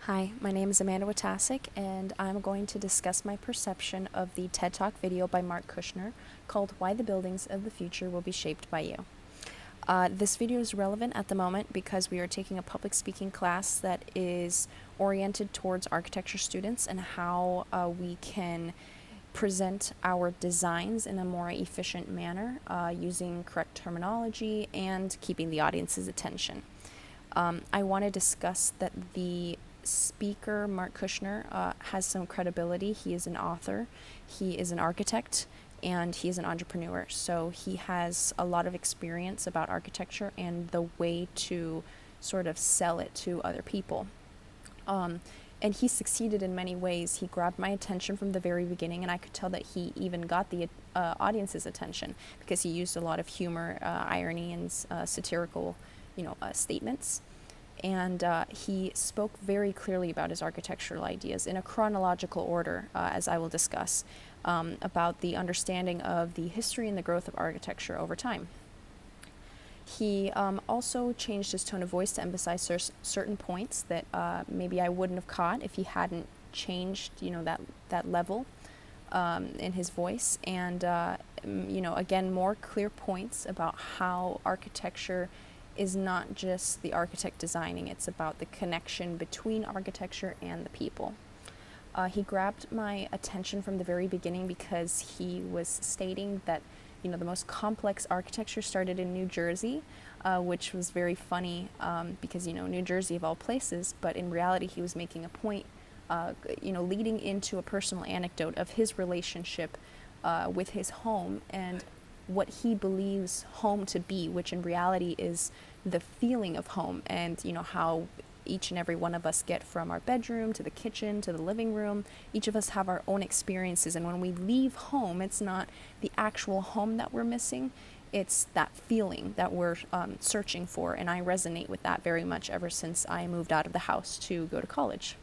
Hi, my name is Amanda Wojtasiak, and I'm going to discuss my perception of the TED Talk video by Mark Kushner called Why the Buildings of the Future Will Be Shaped by You. This video is relevant at the moment because we are taking a public speaking class that is oriented towards architecture students and how we can present our designs in a more efficient manner using correct terminology and keeping the audience's attention. I want to discuss that the speaker, Mark Kushner, has some credibility. He is an author, he is an architect, and he is an entrepreneur. So he has a lot of experience about architecture and the way to sort of sell it to other people. And he succeeded in many ways. He grabbed my attention from the very beginning, and I could tell that he even got the audience's attention because he used a lot of humor, irony, and satirical, statements. And he spoke very clearly about his architectural ideas in a chronological order, as I will discuss, about the understanding of the history and the growth of architecture over time. He also changed his tone of voice to emphasize certain points that maybe I wouldn't have caught if he hadn't changed, that level in his voice. And, again, more clear points about how architecture is not just the architect designing, it's about the connection between architecture and the people. He grabbed my attention from the very beginning because he was stating that, the most complex architecture started in New Jersey, which was very funny because, New Jersey of all places, but in reality he was making a point, leading into a personal anecdote of his relationship with his home and what he believes home to be, which in reality is the feeling of home, and how each and every one of us get from our bedroom to the kitchen to the living room. Each of us have our own experiences, and when we leave home, it's not the actual home that we're missing, it's that feeling that we're searching for. And I resonate with that very much ever since I moved out of the house to go to college.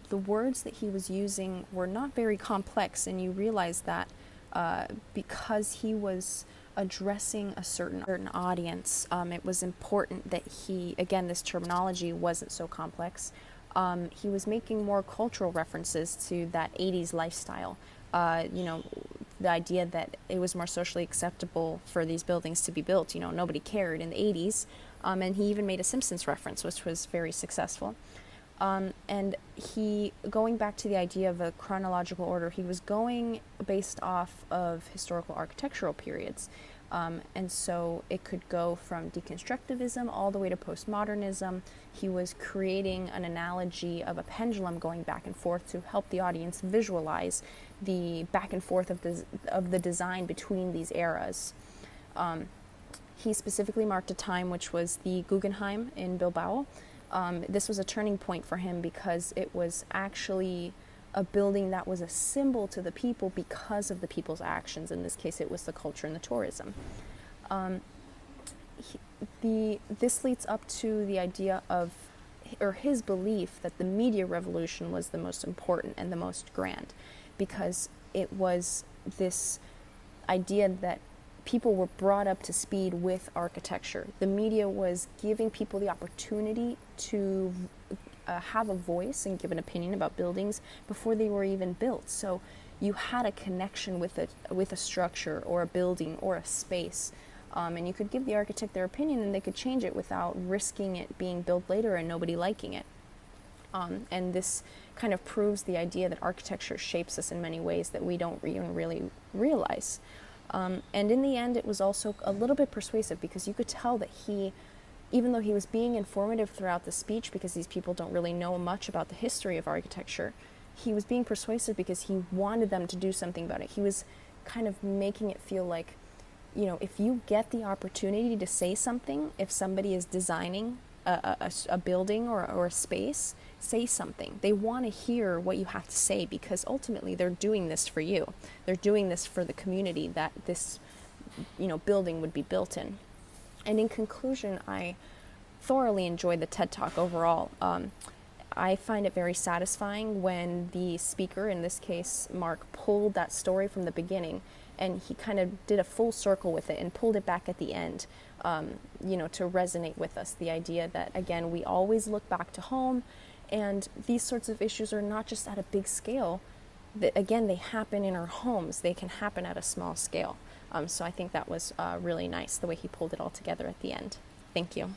The words that he was using were not very complex, and you realize that because he was addressing a certain audience, it was important that this terminology wasn't so complex. He was making more cultural references to that 80s lifestyle, the idea that it was more socially acceptable for these buildings to be built. Nobody cared in the 80s, and he even made a Simpsons reference, which was very successful. And he, going back to the idea of a chronological order, he was going based off of historical architectural periods. And so it could go from deconstructivism all the way to postmodernism. He was creating an analogy of a pendulum going back and forth to help the audience visualize the back and forth of the design between these eras. He specifically marked a time which was the Guggenheim in Bilbao. This was a turning point for him because it was actually a building that was a symbol to the people because of the people's actions. In this case, it was the culture and the tourism. This leads up to the idea of, or his belief that the media revolution was the most important and the most grand, because it was this idea that people were brought up to speed with architecture. The media was giving people the opportunity to have a voice and give an opinion about buildings before they were even built. So you had a connection with a structure or a building or a space, and you could give the architect their opinion and they could change it without risking it being built later and nobody liking it. And this kind of proves the idea that architecture shapes us in many ways that we don't even really realize. And in the end, it was also a little bit persuasive because you could tell that even though he was being informative throughout the speech, because these people don't really know much about the history of architecture, he was being persuasive because he wanted them to do something about it. He was kind of making it feel like, if you get the opportunity to say something, if somebody is designing a building or a space, say something. They want to hear what you have to say because ultimately they're doing this for you. They're doing this for the community that this, building would be built in. And in conclusion, I thoroughly enjoyed the TED Talk overall. I find it very satisfying when the speaker, in this case Mark, pulled that story from the beginning and he kind of did a full circle with it and pulled it back at the end, to resonate with us. The idea that, again, we always look back to home, and these sorts of issues are not just at a big scale. That, again, they happen in our homes. They can happen at a small scale. So I think that was really nice, the way he pulled it all together at the end. Thank you.